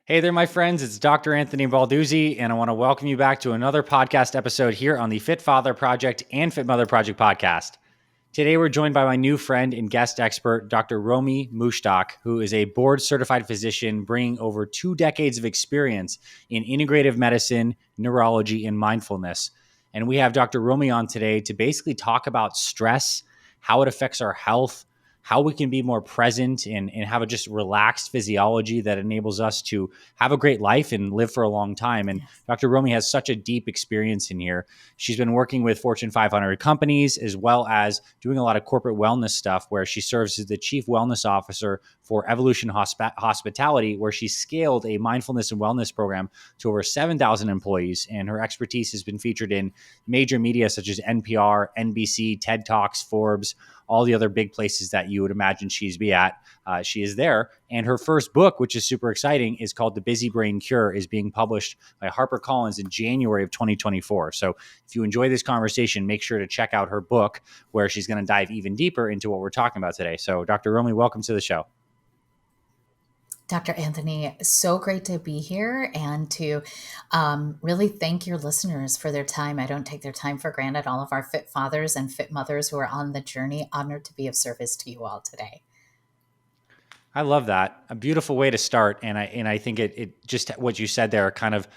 Hey there, my friends. It's Dr. Anthony Balduzzi, and I want to welcome you back to another podcast episode here on the Fit Father Project and Fit Mother Project podcast. Today, we're joined by my new friend and guest expert, Dr. Romie Mushtaq, who is a board-certified physician bringing over 2 decades of experience in integrative medicine, neurology, and mindfulness. And we have Dr. Romie on today to basically talk about stress, how it affects our health, how we can be more present and have a just relaxed physiology that enables us to have a great life and live for a long time. And Yes. Dr. Romie has such a deep experience in here. She's been working with Fortune 500 companies as well as doing a lot of corporate wellness stuff where she serves as the chief wellness officer for Evolution Hospitality, where she scaled a mindfulness and wellness program to over 7,000 employees. And her expertise has been featured in major media such as NPR, NBC, TED Talks, Forbes, all the other big places that you would imagine she's be at. She is there. And her first book, which is super exciting, is called The Busy Brain Cure, is being published by HarperCollins in January of 2024. So if you enjoy this conversation, make sure to check out her book where she's going to dive even deeper into what we're talking about today. So Dr. Romie, welcome to the show. Dr. Anthony, so great to be here and to really thank your listeners for their time. I don't take their time for granted. All of our fit fathers and fit mothers who are on the journey, honored to be of service to you all today. I love that. A beautiful way to start. And I think it just what you said there kind of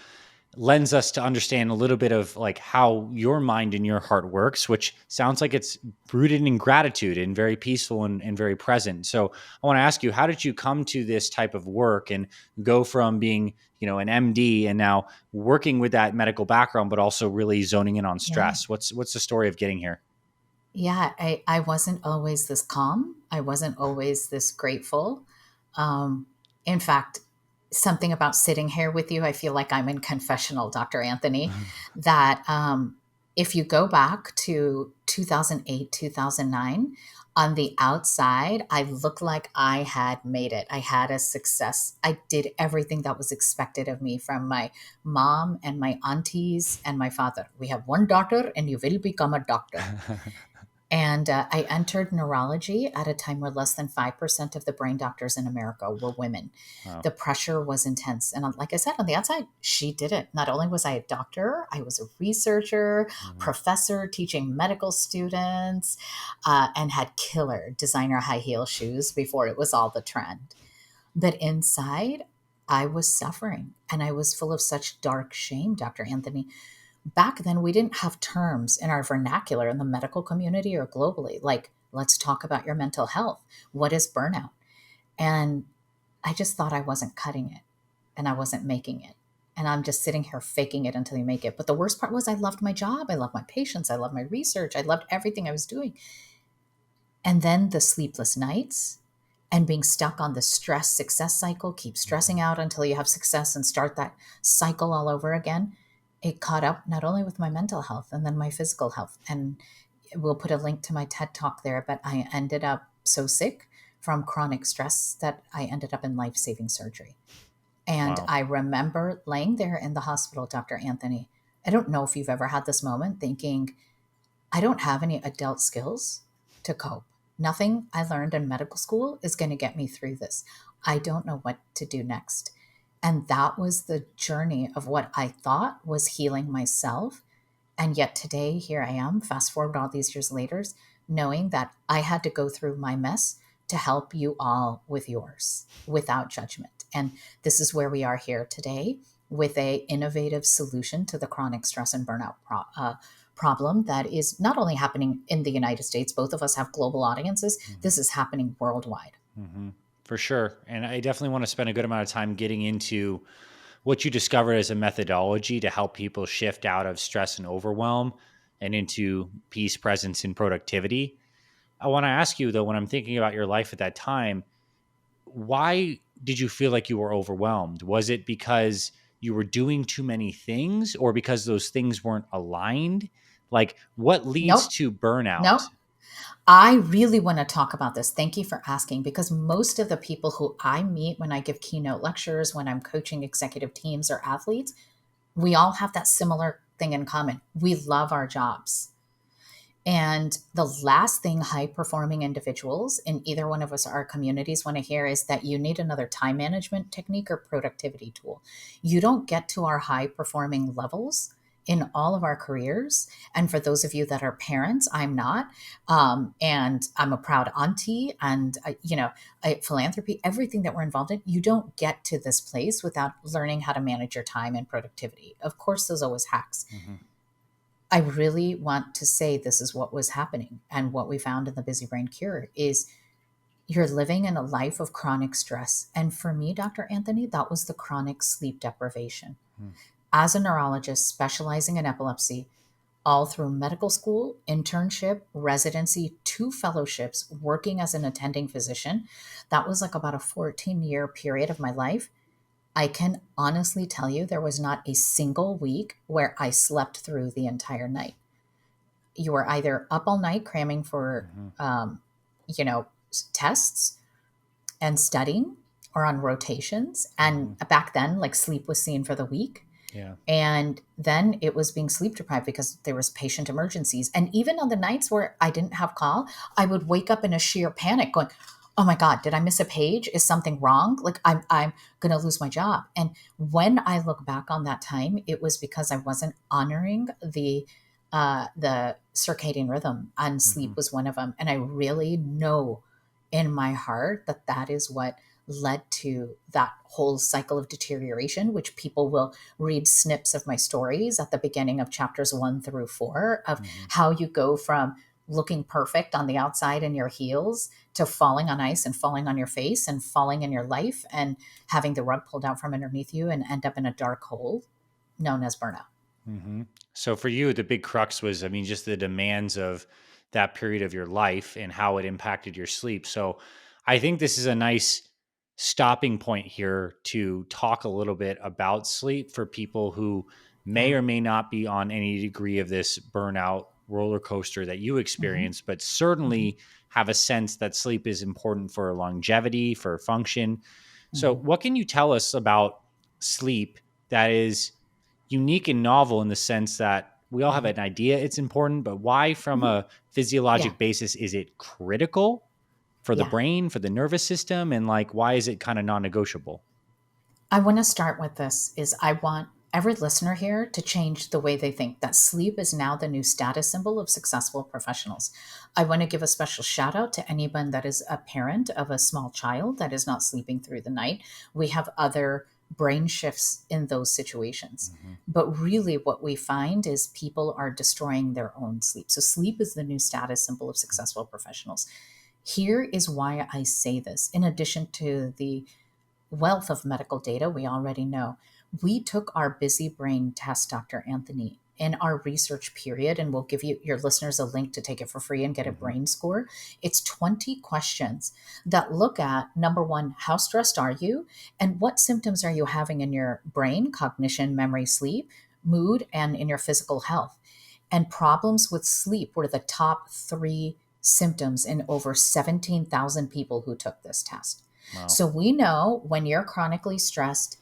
lends us to understand a little bit of like how your mind and your heart works, which sounds like it's rooted in gratitude and very peaceful and very present. So I want to ask you, how did you come to this type of work and go from being, an MD and now working with that medical background, but also really zoning in on Yeah. stress? What's the story of getting here? Yeah. I wasn't always this calm. I wasn't always this grateful. Um, in fact, something about sitting here with you, I feel like I'm in confessional, Dr. Anthony, that if you go back to 2008, 2009, on the outside, I looked like I had made it. I had a success. I did everything that was expected of me from my mom and my aunties and my father. We have one daughter, and you will become a doctor. And I entered neurology at a time where less than 5% of the brain doctors in America were women. Wow. The pressure was intense. And like I said, on the outside, she did it. Not only was I a doctor, I was a researcher, Mhm. professor teaching medical students, and had killer designer high heel shoes before it was all the trend. But inside, I was suffering and I was full of such dark shame, Dr. Anthony. Back then we didn't have terms in our vernacular in the medical community or globally like, let's talk about your mental health. What is burnout? And I just thought I wasn't cutting it and I wasn't making it, and I'm just sitting here faking it until you make it. But the worst part was I loved my job, I loved my patients, I loved my research, I loved everything I was doing. And then the sleepless nights and being stuck on the stress success cycle, keep stressing Mhm. out until you have success and start that cycle all over again. It caught up not only with my mental health and then my physical health. And we'll put a link to my TED talk there, but I ended up so sick from chronic stress that I ended up in life saving surgery. And Wow. I remember laying there in the hospital, Dr. Anthony. I don't know if you've ever had this moment thinking, I don't have any adult skills to cope. Nothing I learned in medical school is going to get me through this. I don't know what to do next. And that was the journey of what I thought was healing myself. And yet today, here I am, fast forward all these years later, knowing that I had to go through my mess to help you all with yours without judgment. And this is where we are here today with a innovative solution to the chronic stress and burnout problem that is not only happening in the United States, both of us have global audiences. Mhm. This is happening worldwide. Mhm. For sure. And I definitely want to spend a good amount of time getting into what you discovered as a methodology to help people shift out of stress and overwhelm and into peace, presence, and productivity. I want to ask you, though, when I'm thinking about your life at that time, why did you feel like you were overwhelmed? Was it because you were doing too many things or because those things weren't aligned? Like, what leads Nope, to burnout? nope. I really want to talk about this. Thank you for asking, because most of the people who I meet when I give keynote lectures, when I'm coaching executive teams or athletes, we all have that similar thing in common. We love our jobs. And the last thing high performing individuals in either one of us, our communities, want to hear is that you need another time management technique or productivity tool. You don't get to our high performing levels in all of our careers. And for those of you that are parents, I'm not. And I'm a proud auntie and, philanthropy, everything that we're involved in, you don't get to this place without learning how to manage your time and productivity. Of course, there's always hacks. Mm-hmm. I really want to say this is what was happening. And what we found in the Busy Brain Cure is you're living in a life of chronic stress. And for me, Dr. Anthony, that was the chronic sleep deprivation. Mm-hmm. As a neurologist specializing in epilepsy, all through medical school, internship, residency, 2 fellowships, working as an attending physician, that was like about a 14-year period of my life. I can honestly tell you there was not a single week where I slept through the entire night. You were either up all night cramming for, Mm-hmm. you know, tests and studying or on rotations. Mm-hmm. And back then, like sleep was seen for the week. Yeah. And then it was being sleep deprived because there was patient emergencies. And even on the nights where I didn't have call, I would wake up in a sheer panic going, oh my God, did I miss a page? Is something wrong? Like I'm going to lose my job. And when I look back on that time, it was because I wasn't honoring the circadian rhythm, and Mm-hmm. sleep was one of them. And I really know in my heart that that is what led to that whole cycle of deterioration, which people will read snips of my stories at the beginning of chapters 1 through 4 of Mm-hmm. how you go from looking perfect on the outside in your heels to falling on ice and falling on your face and falling in your life and having the rug pulled out from underneath you and end up in a dark hole known as burnout. Mm-hmm. So for you, the big crux was, I mean, just the demands of that period of your life and how it impacted your sleep. So I think this is a nice stopping point here to talk a little bit about sleep for people who may Yeah. or may not be on any degree of this burnout roller coaster that you Hmm. experience, but Hmm. certainly have a sense that sleep is important for longevity, for function. So, Hmm. what can you tell us about sleep that is unique and novel in the sense that we all have Hmm. an idea it's important, but why, from Hmm. a Yeah. physiologic basis, is it critical for the Yeah. brain, for the nervous system, and like why is it kind of non-negotiable? I want to start with this is I want every listener here to change the way they think that sleep is now the new status symbol of successful professionals. I want to give a special shout out to anyone that is a parent of a small child that is not sleeping through the night. We have other brain shifts in those situations. Mm-hmm. But really, what we find is people are destroying their own sleep. So, sleep is the new status symbol of successful professionals. Here is why I say this, in addition to the wealth of medical data we already know. We took our busy brain test, Dr. Anthony, in our research period, and we'll give you your listeners a link to take it for free and get a Mm-hmm. brain score. It's 20 questions that look at number one, how stressed are you? And what symptoms are you having in your brain, cognition, memory, sleep, mood, and in your physical health? And problems with sleep were the top 3 symptoms in over 17,000 people who took this test. Wow. So we know when you're chronically stressed,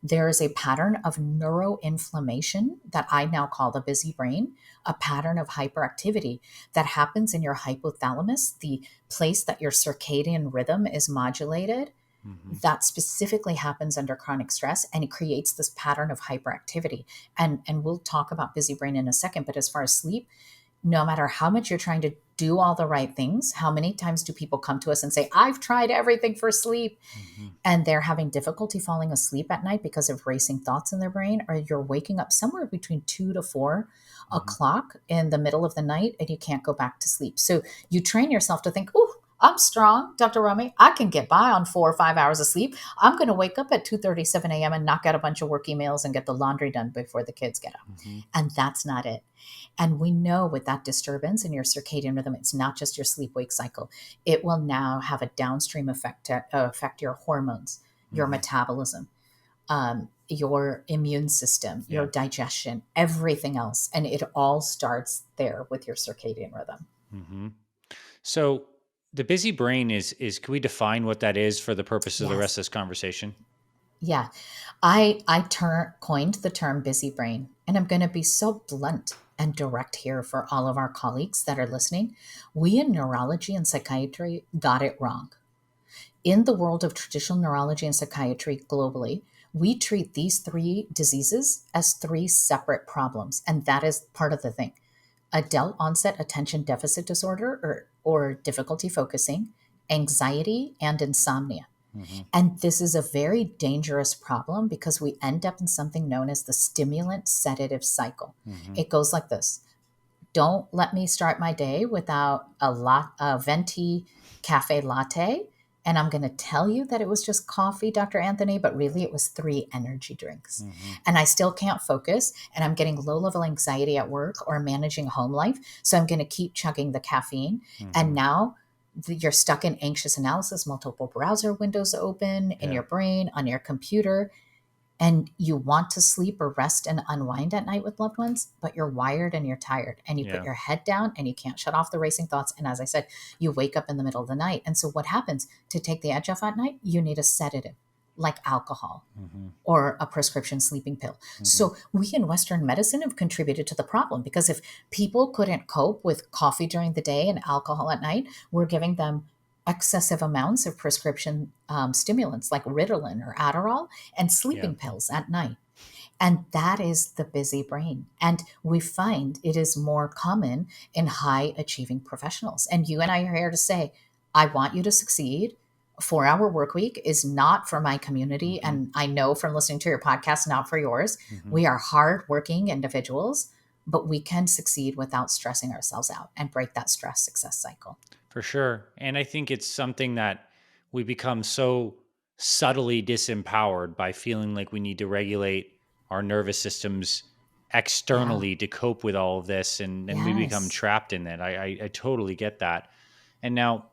there is a pattern of neuroinflammation that I now call the busy brain, a pattern of hyperactivity that happens in your hypothalamus, the place that your circadian rhythm is modulated. Mm-hmm. That specifically happens under chronic stress, and it creates this pattern of hyperactivity. And we'll talk about busy brain in a second, but as far as sleep, no matter how much you're trying to do all the right things, how many times do people come to us and say, I've tried everything for sleep, Mm-hmm. and they're having difficulty falling asleep at night because of racing thoughts in their brain, or you're waking up somewhere between 2 to 4 Mm-hmm. o'clock in the middle of the night and you can't go back to sleep. So you train yourself to think, oh, I'm strong, Dr. Romie. I can get by on 4 or 5 hours of sleep. I'm going to wake up at 2:37 a.m. and knock out a bunch of work emails and get the laundry done before the kids get up. Mm-hmm. And that's not it. And we know with that disturbance in your circadian rhythm, it's not just your sleep wake cycle. It will now have a downstream effect to affect your hormones, your Mm-hmm. metabolism, your immune system, your Yeah. digestion, everything else. And it all starts there with your circadian rhythm. Mm-hmm. So the busy brain is can we define what that is for the purpose of the rest of Yes. this conversation? Yeah. Coined the term busy brain, and I'm going to be so blunt and direct here for all of our colleagues that are listening. We in neurology and psychiatry got it wrong. In the world of traditional neurology and psychiatry globally, we treat these three diseases as three separate problems. And that is part of the thing. Adult onset attention deficit disorder or difficulty focusing, anxiety, and insomnia. Mm-hmm. And this is a very dangerous problem because we end up in something known as the stimulant sedative cycle. Mm-hmm. It goes like this. Don't let me start my day without a venti cafe latte. And I'm going to tell you that it was just coffee, Dr. Anthony, but really it was 3 energy drinks. Mm-hmm. And I still can't focus. And I'm getting low level anxiety at work or managing home life. So I'm going to keep chugging the caffeine. Mm-hmm. And now you're stuck in anxious analysis, multiple browser windows open in your brain, on your computer. And you want to sleep or rest and unwind at night with loved ones, but you're wired and you're tired and you put your head down and you can't shut off the racing thoughts. And as I said, you wake up in the middle of the night. And so what happens to take the edge off at night? You need a sedative like alcohol Mm-hmm. or a prescription sleeping pill. Mm-hmm. So we in Western medicine have contributed to the problem because if people couldn't cope with coffee during the day and alcohol at night, we're giving them excessive amounts of prescription stimulants like Ritalin or Adderall and sleeping pills at night. And that is the busy brain. And we find it is more common in high achieving professionals. And you and I are here to say, I want you to succeed. A 4-hour work week is not for my community. Mm-hmm. And I know from listening to your podcast, not for yours. Mm-hmm. We are hardworking individuals, but we can succeed without stressing ourselves out and break that stress success cycle. For sure. And I think it's something that we become so subtly disempowered by feeling like we need to regulate our nervous systems externally to cope with all of this. And we become trapped in it. I totally get that. And now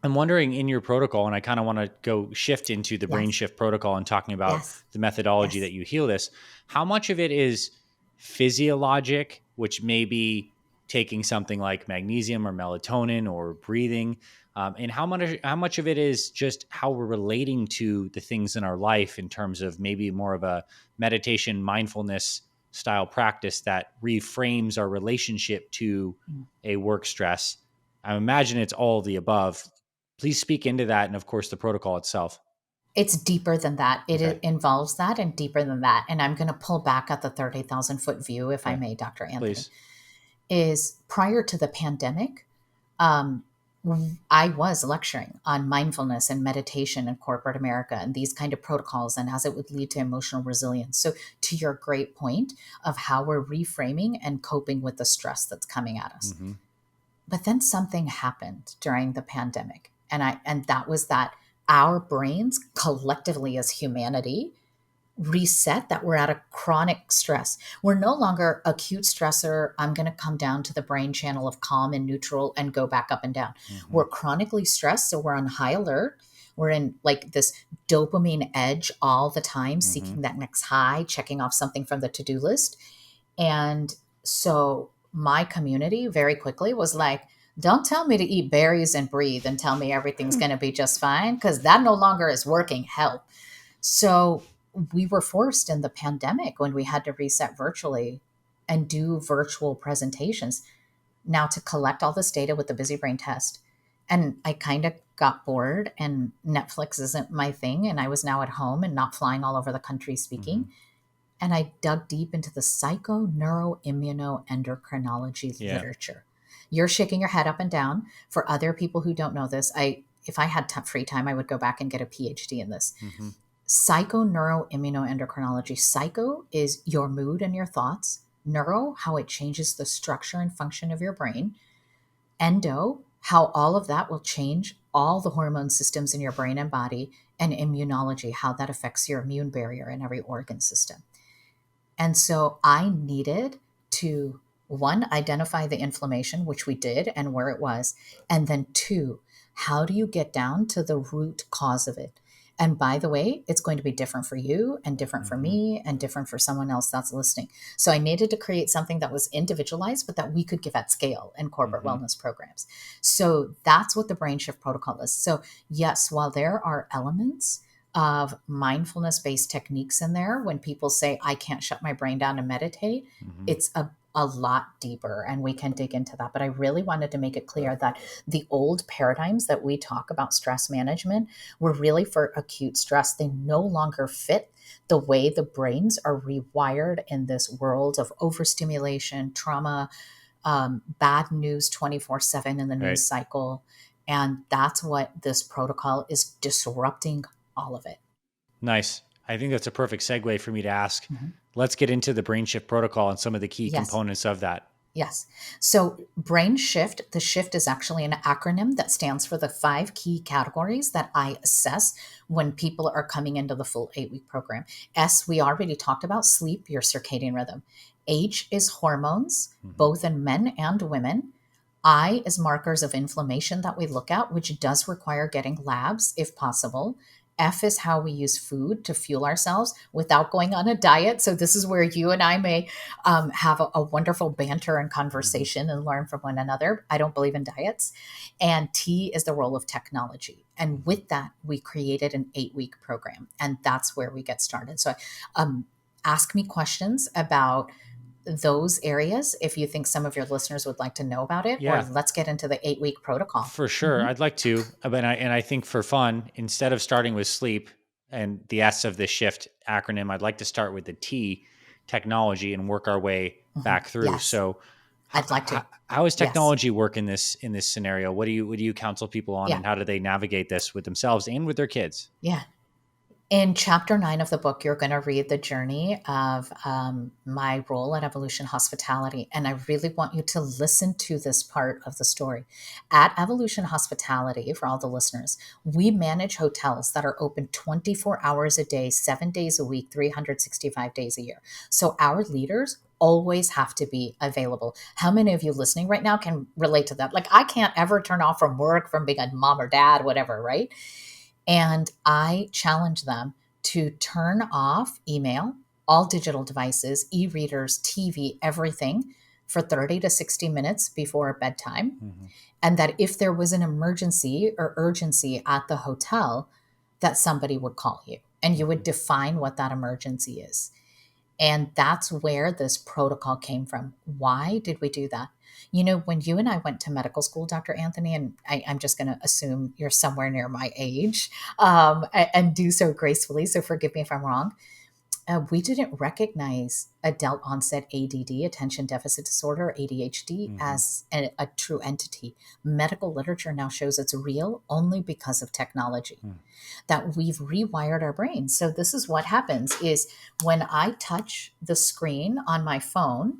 I'm wondering in your protocol, and I kind of want to go shift into the brain-shift protocol and talking about the methodology that you heal this. How much of it is physiologic, which may be taking something like magnesium or melatonin or breathing, and how much of it is just how we're relating to the things in our life in terms of maybe more of a meditation, mindfulness style practice that reframes our relationship to a work stress? I imagine it's all of the above. Please speak into that, and of course, the protocol itself. It's deeper than that. It involves that and deeper than that. And I'm going to pull back at the 30,000-foot view, if I may, Dr. Anthony. Please. Is prior to the pandemic, I was lecturing on mindfulness and meditation in corporate America and these kind of protocols and as it would lead to emotional resilience. So to your great point of how we're reframing and coping with the stress that's coming at us. Mm-hmm. But then something happened during the pandemic. And that was that our brains collectively as humanity reset, that we're at a chronic stress. We're no longer acute stressor. I'm going to come down to the brain channel of calm and neutral and go back up and down. Mm-hmm. We're chronically stressed. So we're on high alert. We're in like this dopamine edge all the time, seeking that next high, checking off something from the to-do list. And so my community very quickly was like, don't tell me to eat berries and breathe and tell me everything's going to be just fine, because that no longer is working. Help. So we were forced in the pandemic when we had to reset virtually and do virtual presentations now to collect all this data with the busy brain test. And I kind of got bored and Netflix isn't my thing. And I was now at home and not flying all over the country speaking. Mm-hmm. And I dug deep into the psychoneuroimmunoendocrinology literature. You're shaking your head up and down. For other people who don't know this, if I had free time, I would go back and get a PhD in this. Mm-hmm. Psychoneuroimmunoendocrinology. Psycho is your mood and your thoughts. Neuro, how it changes the structure and function of your brain. Endo, how all of that will change all the hormone systems in your brain and body. And immunology, how that affects your immune barrier in every organ system. And so I needed to, 1, identify the inflammation, which we did, and where it was. And then 2, how do you get down to the root cause of it? And by the way, it's going to be different for you and different for me and different for someone else that's listening. So I needed to create something that was individualized, but that we could give at scale in corporate wellness programs. So that's what the BrainShift protocol is. So yes, while there are elements of mindfulness based techniques in there. When people say, I can't shut my brain down and meditate, Mm-hmm. it's a lot deeper, and we can dig into that. But I really wanted to make it clear that the old paradigms that we talk about stress management were really for acute stress. They no longer fit the way the brains are rewired in this world of overstimulation, trauma, bad news 24/7 in the Right. news cycle. And that's what this protocol is disrupting all of it. Nice. I think that's a perfect segue for me to ask. Mhm. Let's get into the BrainShift protocol and some of the key Yes. components of that. Yes. So, BrainSHIFT, the shift is actually an acronym that stands for the 5 key categories that I assess when people are coming into the full 8-week program. S, we already talked about sleep, your circadian rhythm. H is hormones, Mm-hmm. both in men and women. I is markers of inflammation that we look at, which does require getting labs if possible. F is how we use food to fuel ourselves without going on a diet. So, this is where you and I may have a wonderful banter and Mm-hmm. conversation and learn from one another. I don't believe in diets. And T is the role of technology. And Mm-hmm. with that, we created an 8-week program. And that's where we get started. So, um, ask me questions about those areas if you think some of your listeners would like to know about it, or Yeah, let's get into the 8-week protocol. for sure. Mhm. I'd like to, but I think for fun, instead of starting with sleep and the S of the shift acronym, I'd like to start with the T, technology, and work our way Mhm. back through. Yes, So, I'd like to. how does Yes. technology work in this scenario? What do you counsel people on, Yeah. and how do they navigate this with themselves and with their kids? Yeah. In chapter 9 of the book, you're going to read the journey of my role at Evolution Hospitality. And I really want you to listen to this part of the story. At Evolution Hospitality, for all the listeners, we manage hotels that are open 24 hours a day, 7 days a week, 365 days a year. So our leaders always have to be available. How many of you listening right now can relate to that? Like, I can't ever turn off from work, from being a mom or dad, whatever, right? And I challenge them to turn off email, all digital devices, e readers, TV, everything for 30 to 60 minutes before bedtime. Mm-hmm. And that if there was an emergency or urgency at the hotel, that somebody would call you and you would Mm-hmm. define what that emergency is. And that's where this protocol came from. Why did we do that? You know, when you and I went to medical school, Dr. Anthony, and I'm just going to assume you're somewhere near my age, and do so gracefully. So forgive me if I'm wrong. We didn't recognize adult onset ADD, attention deficit disorder, ADHD, Mm-hmm. as a true entity. Medical literature now shows it's real only because of technology, that we've rewired our brains. So this is what happens is when I touch the screen on my phone,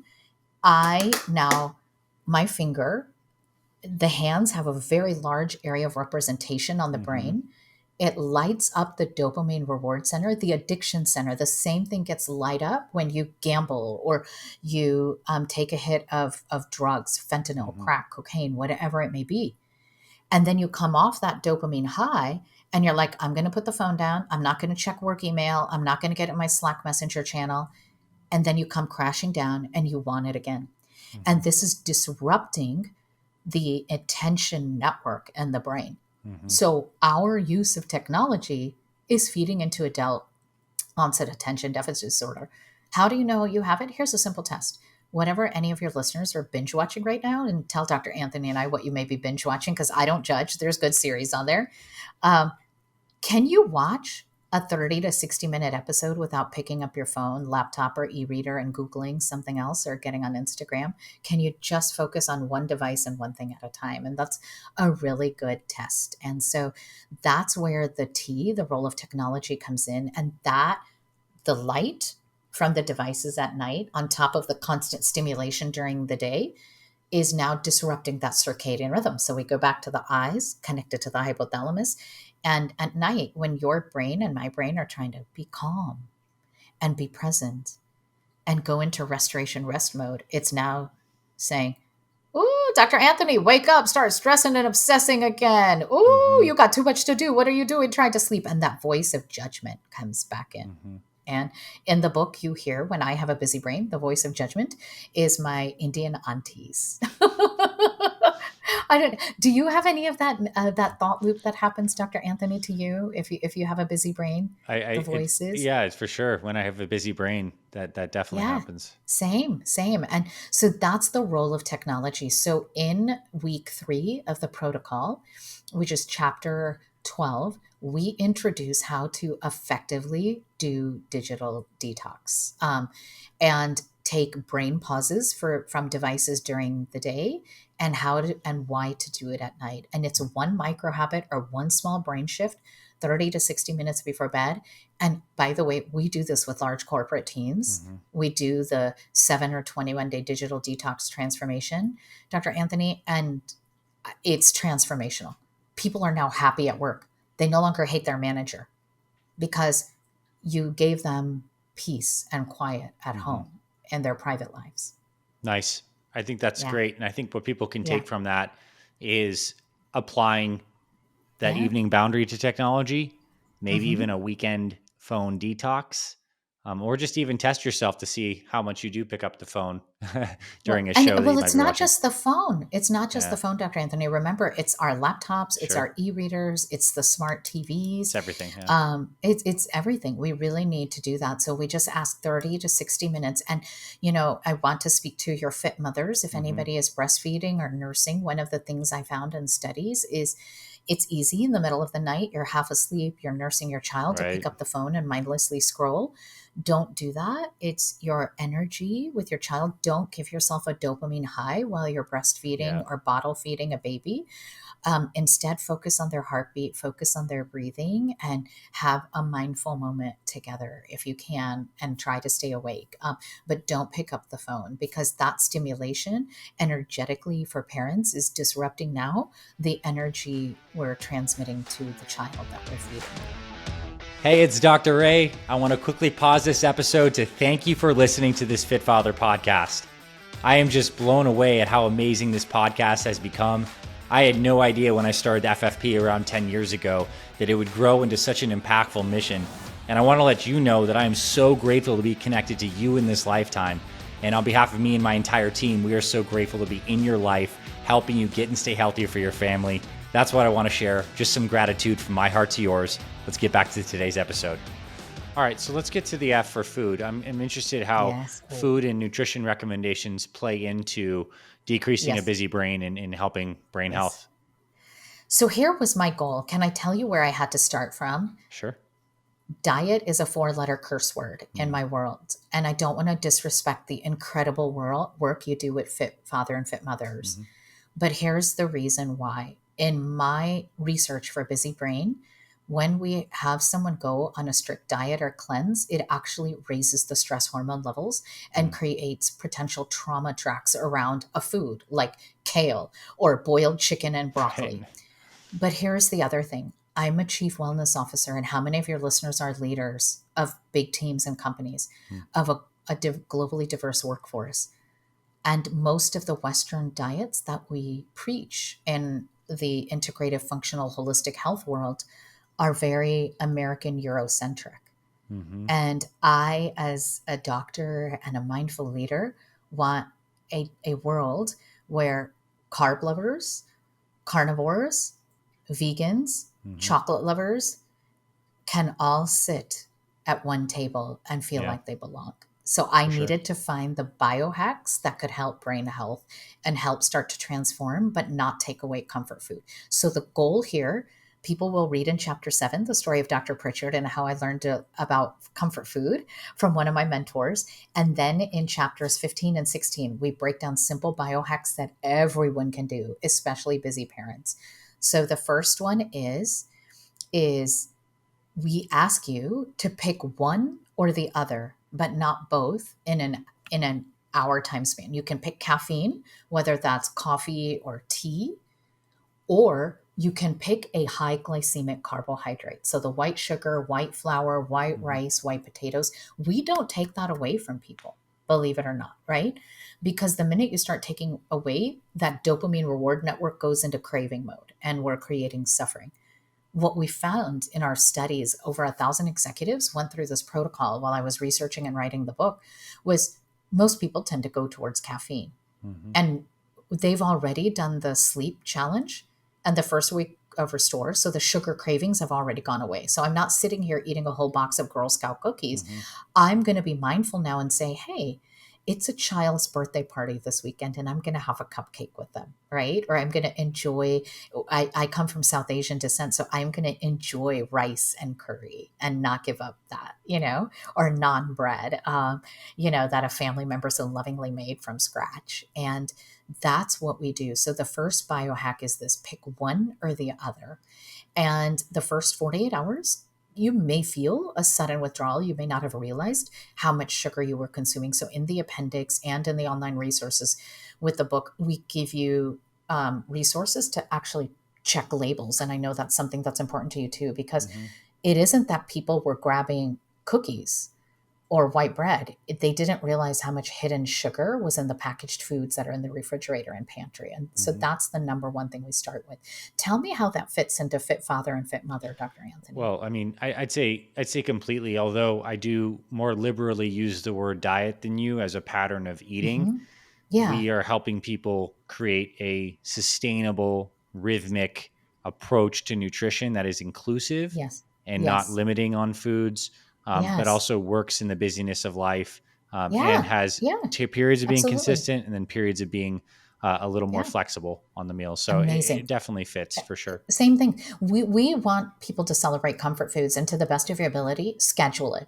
I now, my finger, the hands have a very large area of representation on the Mm-hmm. brain. It lights up the dopamine reward center, the addiction center. The same thing gets light up when you gamble or you take a hit of drugs, fentanyl, Mm-hmm. crack, cocaine, whatever it may be. And then you come off that dopamine high and you're like, I'm going to put the phone down. I'm not going to check work email. I'm not going to get in my Slack messenger channel. And then you come crashing down and you want it again. Mm-hmm. And this is disrupting the attention network in the brain. Mm-hmm. So our use of technology is feeding into adult onset attention deficit disorder. How do you know you have it? Here's a simple test. Whatever any of your listeners are binge watching right now, and tell Dr. Anthony and I what you may be binge watching because I don't judge. There's good series on there. Um, can you watch a 30 to 60-minute episode without picking up your phone, laptop, or e reader and Googling something else or getting on Instagram? Can you just focus on one device and one thing at a time? And that's a really good test. And so that's where the T, the role of technology, comes in. And that the light from the devices at night, on top of the constant stimulation during the day, is now disrupting that circadian rhythm. So we go back to the eyes connected to the hypothalamus. And at night, when your brain and my brain are trying to be calm and be present and go into restoration rest mode, it's now saying, "Ooh, Dr. Anthony, wake up, start stressing and obsessing again. Ooh, Mm-hmm. you got too much to do. What are you doing trying to sleep?" And that voice of judgment comes back in. Mm-hmm. And in the book, you hear when I have a busy brain, the voice of judgment is my Indian aunties. I don't. Do you have any of that that thought loop that happens, Dr. Anthony, to you if you have a busy brain? The voices. Yeah, it's for sure. When I have a busy brain, that definitely Yeah, happens. same. And so that's the role of technology. So in week 3 of the protocol, which is chapter 12, we introduce how to effectively do digital detox, and take brain pauses from devices during the day, and how to and why to do it at night. And it's one micro habit or one small brain shift, 30 to 60 minutes before bed. And by the way, we do this with large corporate teams. Hmm. We do the 7 or 21 day digital detox transformation, Dr. Anthony, and it's transformational. People are now happy at work. They no longer hate their manager because you gave them peace and quiet at Hmm. home and their private lives. Nice. I think that's Yeah. great. And I think what people can Yeah. take from that is applying that Yeah. evening boundary to technology, maybe Hmm. even a weekend phone detox, or just even test yourself to see how much you do pick up the phone Well, during a and show that you well, might it's be not watching. just the phone. It's not just Yeah, the phone, Dr. Anthony. Remember, it's our laptops, it's sure. our e-readers, it's the smart TVs. It's everything. Yeah. It's everything. We really need to do that. So we just ask 30 to 60 minutes. And I want to speak to your fit mothers. If Hmm. anybody is breastfeeding or nursing, one of the things I found in studies is it's easy in the middle of the night. You're half asleep. You're nursing your child to pick Right. up the phone and mindlessly scroll. Don't do that. It's your energy with your child. Don't give yourself a dopamine high while you're breastfeeding Yeah. or bottle feeding a baby. Instead, focus on their heartbeat, focus on their breathing, and have a mindful moment together if you can, and try to stay awake. But don't pick up the phone, because that stimulation energetically for parents is disrupting now the energy we're transmitting to the child that we're feeding. Hey, it's Dr. Ray. I want to quickly pause this episode to thank you for listening to this Fit Father podcast. I am just blown away at how amazing this podcast has become. I had no idea when I started FFP around 10 years ago that it would grow into such an impactful mission. And I want to let you know that I am so grateful to be connected to you in this lifetime. And on behalf of me and my entire team, we are so grateful to be in your life, helping you get and stay healthier for your family. That's what I want to share. Just some gratitude from my heart to yours. Let's get back to today's episode. All right, so let's get to the F for food. I'm interested how Yes. Oh, food and nutrition recommendations play into decreasing a yes. busy brain and helping brain Yes. health. So here was my goal. Can I tell you where I had to start from? Sure. Diet is a 4-letter curse word in Mm, my world. And I don't want to disrespect the incredible work you do with Fit Father and Fit Mothers. mm-hmm. But here's the reason why. In my research for Busy Brain, when we have someone go on a strict diet or cleanse, it actually raises the stress hormone levels and Mm, creates potential trauma tracks around a food like kale or boiled chicken and right. broccoli. But here's the other thing. I'm a chief wellness officer, and how many of your listeners are leaders of big teams and companies, Mm, of a globally diverse workforce? And most of the Western diets that we preach in the integrative, functional, holistic health world are very American Eurocentric. mm-hmm. And I, as a doctor and a mindful leader, want a world where carb lovers, carnivores, vegans, Mm-hmm. chocolate lovers can all sit at one table and feel Yeah, like they belong. So I for sure. needed to find the biohacks that could help brain health and help start to transform, but not take away comfort food. So the goal here, people will read in chapter 7 the story of Dr. Pritchard and how I learned about comfort food from one of my mentors. And then in chapters 15 and 16, we break down simple biohacks that everyone can do, especially busy parents. So the first one is we ask you to pick one or the other, but not both in an hour time span. You can pick caffeine, whether that's coffee or tea, or you can pick a high glycemic carbohydrate. So the white sugar, white flour, white Mm-hmm. rice, white potatoes, we don't take that away from people, believe it or not, right? Because the minute you start taking away, that dopamine reward network goes into craving mode and we're creating suffering. What we found in our studies, over 1,000 executives went through this protocol while I was researching and writing the book, was most people tend to go towards caffeine. Mm-hmm. And they've already done the sleep challenge and the first week of restore. So the sugar cravings have already gone away. So I'm not sitting here eating a whole box of Girl Scout cookies. Mm-hmm. I'm going to be mindful now and say, hey, it's a child's birthday party this weekend and I'm going to have a cupcake with them, right? Or I'm going to enjoy, I come from South Asian descent, so I'm going to enjoy rice and curry and not give up that, or naan bread, that a family member so lovingly made from scratch. And that's what we do. So the first biohack is this: pick one or the other. And the first 48 hours, you may feel a sudden withdrawal. You may not have realized how much sugar you were consuming. So, in the appendix and in the online resources with the book, we give you resources to actually check labels. And I know that's something that's important to you too, because Mm-hmm. it isn't that people were grabbing cookies or white bread. They didn't realize how much hidden sugar was in the packaged foods that are in the refrigerator and pantry. And so Mm-hmm. that's the number one thing we start with. Tell me how that fits into Fit Father and Fit Mother, Dr. Anthony. Well, I mean, I'd say completely. Although I do more liberally use the word diet than you as a pattern of eating, Hmm. Yeah. we are helping people create a sustainable, rhythmic approach to nutrition that is inclusive Yes. and not Yes. limiting on foods, but Yes. also works in the busyness of life, and Yeah. has Yeah. periods of being Absolutely. consistent and then periods of being a little more Yeah. flexible on the meals. So it Amazing. definitely fits for sure. Same thing. We want people to celebrate comfort foods and to the best of your ability, schedule it.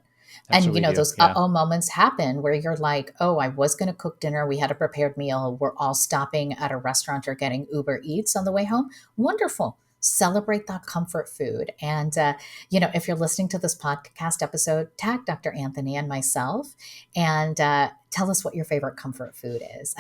That's what And we do. those Yeah. oh moments happen where you're like, oh, I was going to cook dinner. We had a prepared meal. We're all stopping at a restaurant or getting Uber Eats on the way home. Wonderful. Celebrate that comfort food. And, if you're listening to this podcast episode, tag Dr. Anthony and myself and tell us what your favorite comfort food is.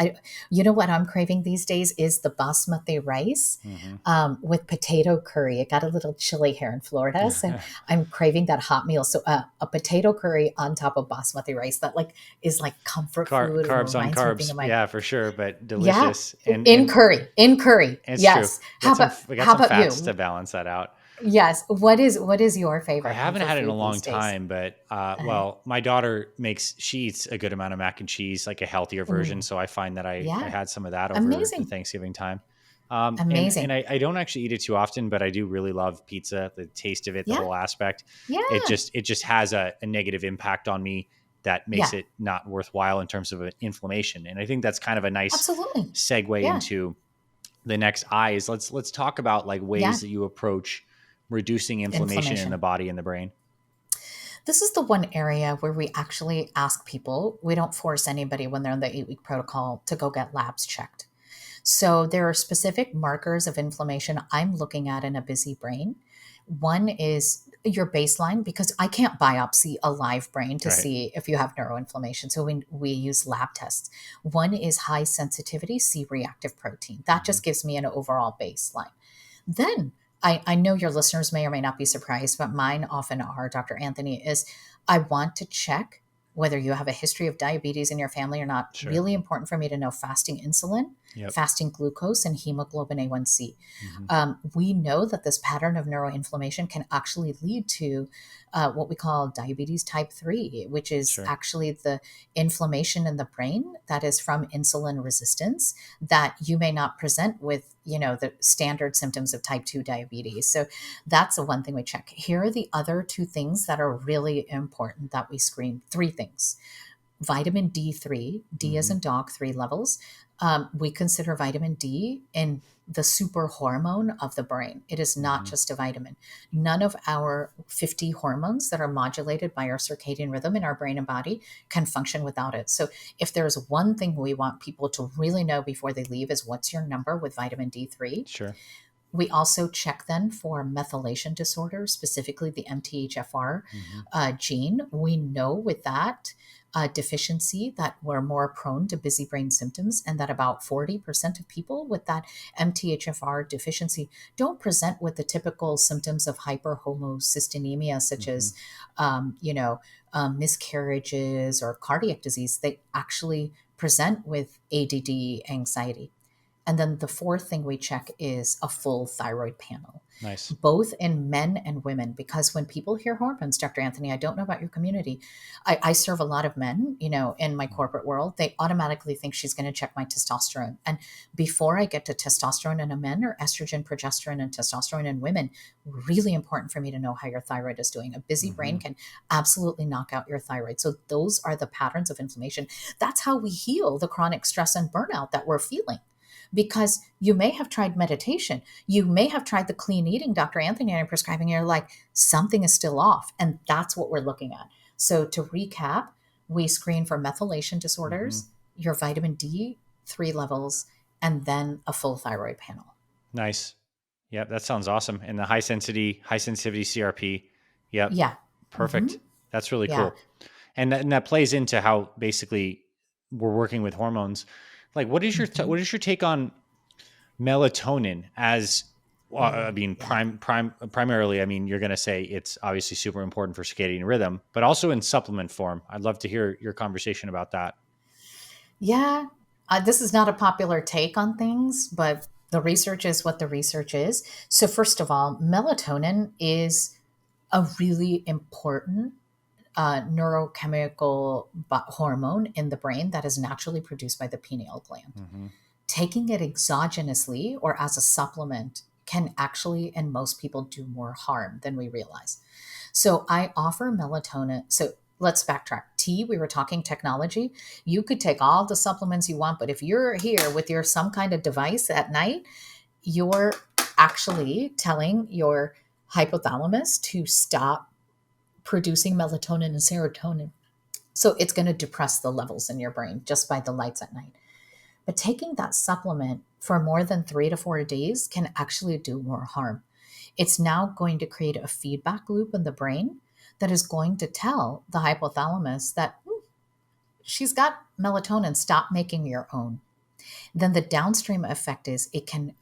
What I'm craving these days is the basmati rice Hmm. with potato curry. It got a little chilly here in Florida, so I'm craving that hot meal. So a potato curry on top of basmati rice that is like comfort food and Carbs on reminds me of being carbs. in my Yeah, for sure, but yeah delicious. in And curry. it's true. Yes. How about We got how some about fats to you? balance that out. Yes. What is your I favorite haven't comfort had it in a food long these days? time, but Uh, my daughter she eats a good amount of mac and cheese, like a healthier version. ooh, So I find that I yeah. had some of that over the Amazing. Thanksgiving time. And Amazing. I don't actually eat it too often, but I do really love pizza, the taste of it, the Yeah. whole aspect. Yeah. It just has a negative impact on me that makes Yeah. it not worthwhile in terms of inflammation. And I think that's kind of a nice Absolutely. segue Yeah. into the next I is let's talk about like ways Yeah. that you approach reducing inflammation in the Inflammation. body and the brain. This is the one area where we actually ask people, we don't force anybody when they're in the 8-week protocol to go get labs checked. So there are specific markers of inflammation I'm looking at in a busy brain. One is your baseline, because I can't biopsy a live brain to Right. see if you have neuroinflammation. So we use lab tests. One is high sensitivity C reactive protein. That Mm-hmm. just gives me an overall baseline. Then I know your listeners may or may not be surprised, but mine often are, Dr. Anthony, is I want to check whether you have a history of diabetes in your family or not. Sure. Really important for me to know fasting insulin, Yep. fasting glucose, and hemoglobin A1C. Mm-hmm. We know that this pattern of neuroinflammation can actually lead to what we call diabetes type 3, which is Sure. actually the inflammation in the brain that is from insulin resistance that you may not present with, the standard symptoms of type 2 diabetes. So that's the one thing we check. Here are the other two things that are really important that we screen. Three things: vitamin D3, D as Mm-hmm. in dog, 3 levels. We consider vitamin D in the super hormone of the brain. It is not Mm-hmm. just a vitamin. None of our 50 hormones that are modulated by our circadian rhythm in our brain and body can function without it. So if there's one thing we want people to really know before they leave is what's your number with vitamin D3. Sure. We also check then for methylation disorders, specifically the MTHFR Mm-hmm. gene. We know with that deficiency that we're more prone to busy brain symptoms, and that about 40% of people with that MTHFR deficiency don't present with the typical symptoms of hyperhomocystinemia, such Mm-hmm. as, miscarriages or cardiac disease. They actually present with ADD, anxiety. And then the fourth thing we check is a full thyroid panel, Nice. both in men and women. Because when people hear hormones, Dr. Anthony, I don't know about your community. I serve a lot of men, in my corporate world. They automatically think she's going to check my testosterone. And before I get to testosterone in a men or estrogen, progesterone, and testosterone in women, really important for me to know how your thyroid is doing. A busy brain can absolutely knock out your thyroid. So those are the patterns of inflammation. That's how we heal the chronic stress and burnout that we're feeling. Because you may have tried meditation, you may have tried the clean eating Dr. Anthony and I'm prescribing, you're like, something is still off. And that's what we're looking at. So to recap, we screen for methylation disorders, your vitamin D3 levels, and then a full thyroid panel. Nice. Yep. That sounds awesome. And the high sensitivity CRP. Yep. Yeah. Perfect. That's really cool. And that plays into how basically we're working with hormones. Like, what is your what is your take on melatonin as? I mean, primarily. I mean, you're going to say it's obviously super important for circadian rhythm, but also in supplement form. I'd love to hear your conversation about that. Yeah, this is not a popular take on things, but the research is what the research is. So first of all, melatonin is a really important neurochemical hormone in the brain that is naturally produced by the pineal gland. Taking it exogenously or as a supplement can actually, and most people, do more harm than we realize. So I offer melatonin. So let's backtrack. We were talking technology. You could take all the supplements you want, but if you're here with your some kind of device at night, you're actually telling your hypothalamus to stop producing melatonin and serotonin. So it's going to depress the levels in your brain just by the lights at night. But taking that supplement for more than 3 to 4 days can actually do more harm. It's now going to create a feedback loop in the brain that is going to tell the hypothalamus that she's got melatonin, stop making your own. Then the downstream effect is it can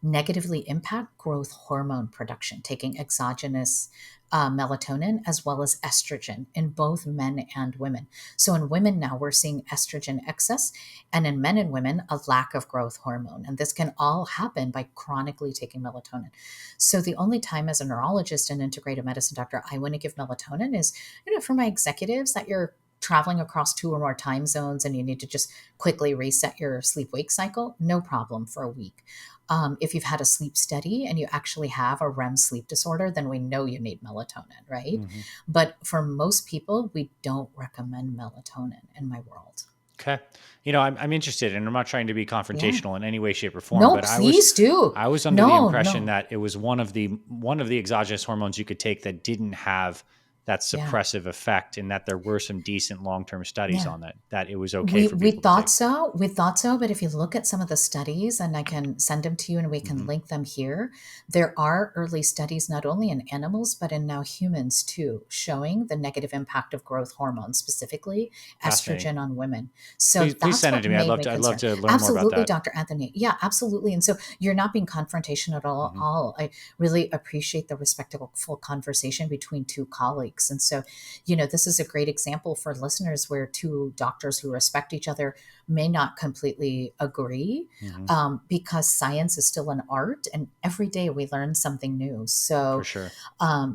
negatively impact growth hormone production, taking exogenous melatonin as well as estrogen in both men and women. So in women now we're seeing estrogen excess, and in men and women a lack of growth hormone. And this can all happen by chronically taking melatonin. So the only time as a neurologist and integrative medicine doctor I want to give melatonin is, for my executives that you're traveling across 2 or more time zones and you need to just quickly reset your sleep-wake cycle, no problem for a week. If you've had a sleep study and you actually have a REM sleep disorder, then we know you need melatonin, right? But for most people, we don't recommend melatonin in my world. Okay. I'm interested, and I'm not trying to be confrontational in any way, shape, or form. No, but please do. I was under the impression that it was one of the exogenous hormones you could take that didn't have that suppressive effect, and that there were some decent long-term studies on that it was okay for people we to thought take. so. We thought so, but if you look at some of the studies, and I can send them to you and we can link them here, there are early studies not only in animals, but in now humans too, showing the negative impact of growth hormones, specifically estrogen on women. So please send it to me. I'd love to learn more about that. Dr. Anthony. Yeah, absolutely. And so you're not being confrontational at all. I really appreciate the respectful conversation between two colleagues. And so, this is a great example for listeners where two doctors who respect each other may not completely agree, because science is still an art, and every day we learn something new. So for sure.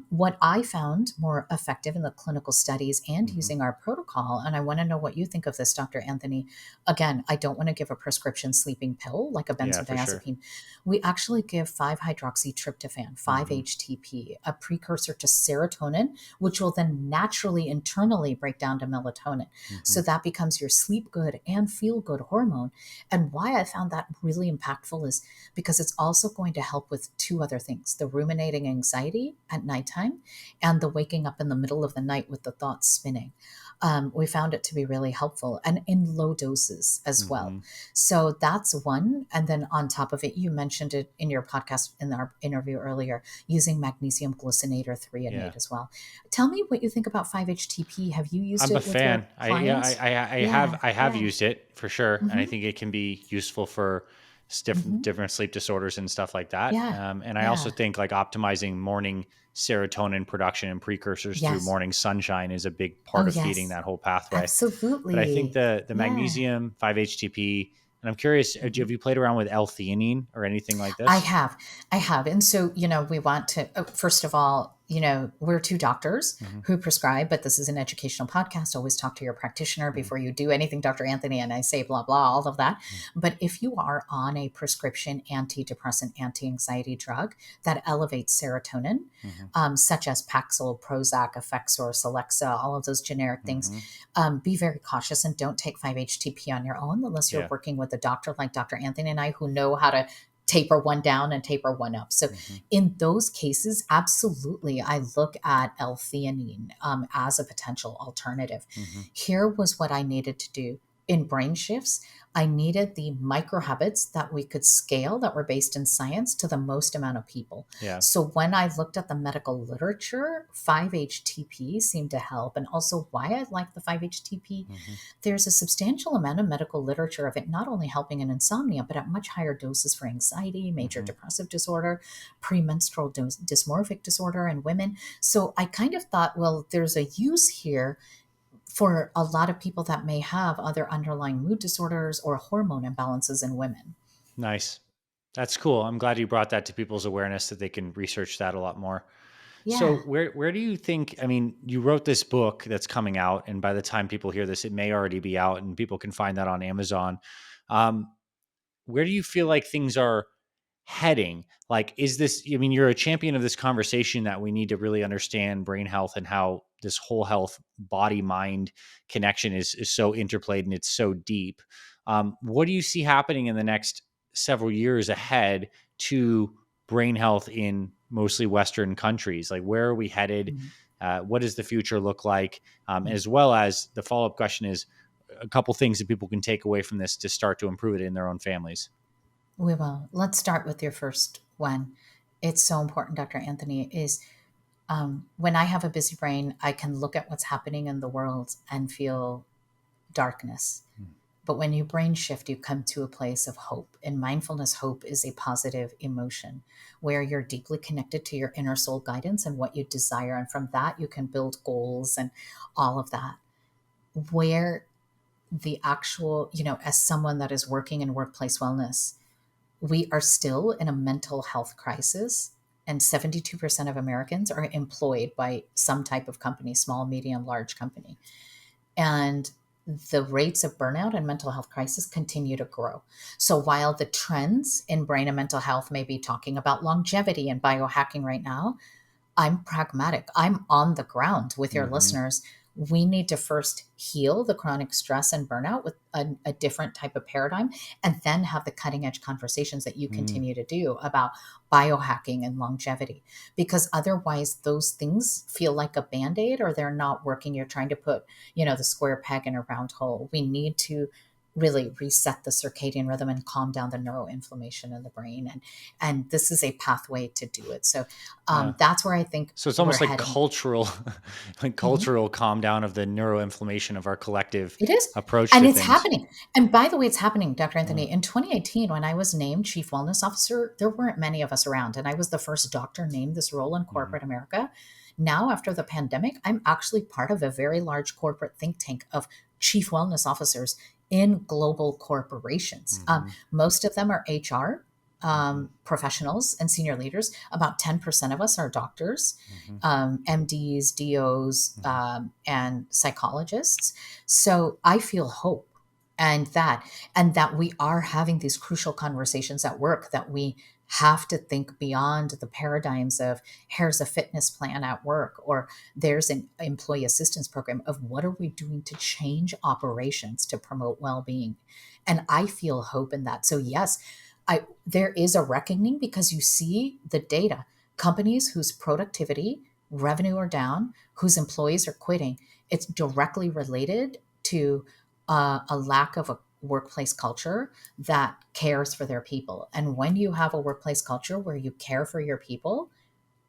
What I found more effective in the clinical studies and using our protocol, and I want to know what you think of this, Dr. Anthony. Again, I don't want to give a prescription sleeping pill like a benzodiazepine. We actually give 5-hydroxytryptophan, 5-HTP, a precursor to serotonin, which will then naturally internally break down to melatonin. So that becomes your sleep good and feel good hormone. And why I found that really impactful is because it's also going to help with 2 other things: the ruminating anxiety at nighttime and the waking up in the middle of the night with the thoughts spinning. We found it to be really helpful, and in low doses as well. So that's one. And then on top of it, you mentioned it in your podcast in our interview earlier, using magnesium glycinate or threonate as well. Tell me what you think about 5-HTP. Have you used it? I'm a fan. I have used it for sure, and I think it can be useful for different sleep disorders and stuff like that. And I also think like optimizing morning serotonin production and precursors through morning sunshine is a big part of feeding that whole pathway. Absolutely. But I think the magnesium, 5-HTP, And I'm curious, Mhm. have you played around with L-theanine or anything like I this? have. I have. And so, we want to, first of all, we're two doctors Hmm. who prescribe, but this is an educational podcast. Always talk to your practitioner Hmm. before you do anything, Dr. Anthony. And I say blah, blah, all of that. But if you are on a prescription antidepressant, anti anxiety drug that elevates serotonin, Hmm. such as Paxil, Prozac, Effexor, Celexa, all of those generic things, Hmm. be very cautious and don't take 5-HTP on your own unless you're Yeah. working with a doctor like Dr. Anthony and I who know how to taper one down and taper one up. So Hmm. in those cases, absolutely, I look at L-theanine as a potential alternative. Hmm. Here was what I needed to do in brain shifts. I needed the micro habits that we could scale that were based in science to the most amount of people. Yeah. So when I looked at the medical literature, 5-HTP seemed to help. And also why I like the 5-HTP, Hmm. there's a substantial amount of medical literature of it not only helping in insomnia, but at much higher doses for anxiety, major Hmm. depressive disorder, premenstrual dysmorphic disorder in women. So I kind of thought, well, there's a use here for a lot of people that may have other underlying mood disorders or hormone imbalances in women. Nice. That's cool. I'm glad you brought that to people's awareness that they can research that a lot more. So Yeah. where do you think, I mean, you wrote this book that's coming out, and by the time people hear this, it may already be out and people can find that on Amazon. Um, where do you feel like things are heading? Like, is this, I mean, you're a champion of this conversation that we need to really understand brain health and how this whole health body mind connection is so interplayed and it's so deep. What do you see happening in the next several years ahead to brain health in mostly Western countries? Like, where are we headed? Mhm. What does the future look like? Mhm. As well as the follow up question is a couple things that people can take away from this to start to improve it in their own families. We will. Let's start with your first one. It's so important, Dr. Anthony, is when I have a busy brain, I can look at what's happening in the world and feel darkness. But when you brain shift, you come to a place of hope. In mindfulness, hope is a positive emotion where you're deeply connected to your inner soul guidance and what you desire. And from that, you can build goals and all of that. Where the actual, as someone that is working in workplace wellness, we are still in a mental health crisis. And 72% of Americans are employed by some type of company, small, medium, large company. And the rates of burnout and mental health crisis continue to grow. So while the trends in brain and mental health may be talking about longevity and biohacking right now, I'm pragmatic. I'm on the ground with your Mm-hmm. listeners. We need to first heal the chronic stress and burnout with a different type of paradigm, and then have the cutting edge conversations that you Mm. continue to do about biohacking and longevity. Because otherwise, those things feel like a band aid or they're not working. You're trying to put, the square peg in a round hole. We need to really reset the circadian rhythm and calm down the neuroinflammation in the brain. And this is a pathway to do it. So Yeah. that's where I think So it's we're almost like heading. cultural, like Mhm. cultural calm down of the neuroinflammation of our collective It is. approach And to it's things. happening. And by the way, it's happening, Dr. Uh, Anthony. In 2018, when I was named Chief Wellness Officer, there weren't many of us around. And I was the first doctor named this role in mhm. corporate America. Now, after the pandemic, I'm actually part of a very large corporate think tank of chief wellness officers in global corporations. Mhm. Most of them are HR Mhm. professionals and senior leaders. About 10% of us are doctors, Mhm. MDs, DOs, Mhm. and psychologists. So I feel hope and that we are having these crucial conversations at work, that we have to think beyond the paradigms of here's a fitness plan at work or there's an employee assistance program, of what are we doing to change operations to promote well-being. And I feel hope in that. So yes, there is a reckoning because you see the data. Companies whose productivity, revenue are down, whose employees are quitting, it's directly related to a lack of a workplace culture that cares for their people. And when you have a workplace culture where you care for your people,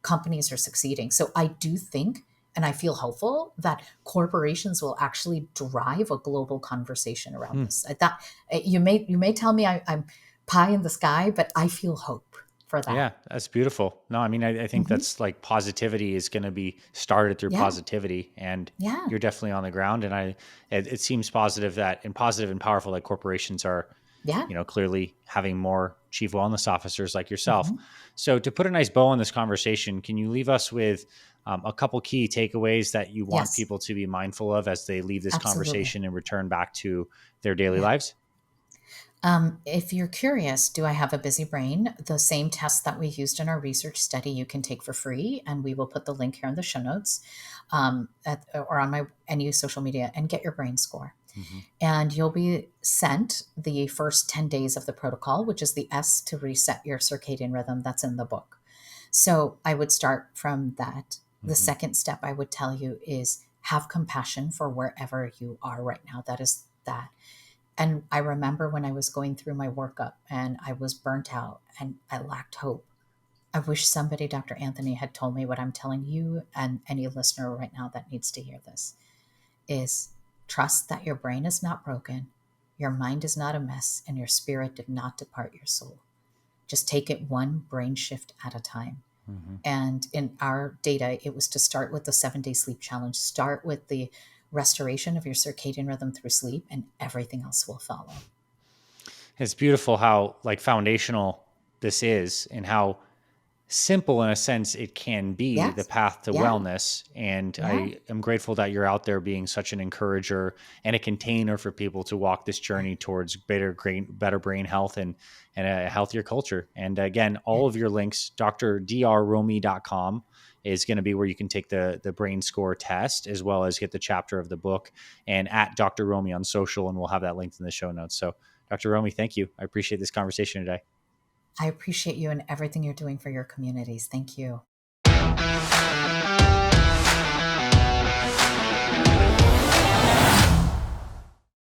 companies are succeeding. So I do think, and I feel hopeful that corporations will actually drive a global conversation around Hmm. this. That you may tell me I'm pie in the sky, but I feel hope for that. Yeah, that's beautiful. No, I mean, I think Hmm. that's like positivity is going to be started through Yeah, positivity, and yeah. you're definitely on the ground. And it seems positive that and positive and powerful that corporations are Yeah. clearly having more chief wellness officers like yourself. Hmm. So to put a nice bow on this conversation, can you leave us with a couple key takeaways that you want Yes, people to be mindful of as they leave this absolutely. conversation and return back to their daily Yeah. lives? If you're curious, do I have a busy brain? The same test that we used in our research study, you can take for free, and we will put the link here in the show notes, or on my any social media, and get your brain score. Mm-hmm. And you'll be sent the first 10 days of the protocol, which is the S to reset your circadian rhythm that's in the book. So I would start from that. The Mm-hmm. second step I would tell you is have compassion for wherever you are right now. That is that. And I remember when I was going through my workup and I was burnt out and I lacked hope. I wish somebody, Dr. Anthony, had told me what I'm telling you and any listener right now that needs to hear this is trust that your brain is not broken, your mind is not a mess, and your spirit did not depart your soul. Just take it one brain shift at a time. Mm-hmm. And in our data, it was to start with the 7-day sleep challenge, start with the restoration of your circadian rhythm through sleep, and everything else will follow. It's beautiful how like foundational this is and how simple in a sense it can be, the Yes. path to Yeah. wellness. And Yeah. I am grateful that you're out there being such an encourager and a container for people to walk this Yeah. journey towards better brain health and a healthier culture. And again, Yeah. all of your links, drdrromie.com is going to be where you can take the brain score test as well as get the chapter of the book, and at Dr. Romie on social. And we'll have that linked in the show notes. So Dr. Romie, thank you. I appreciate this conversation today. I appreciate you and everything you're doing for your communities. Thank you.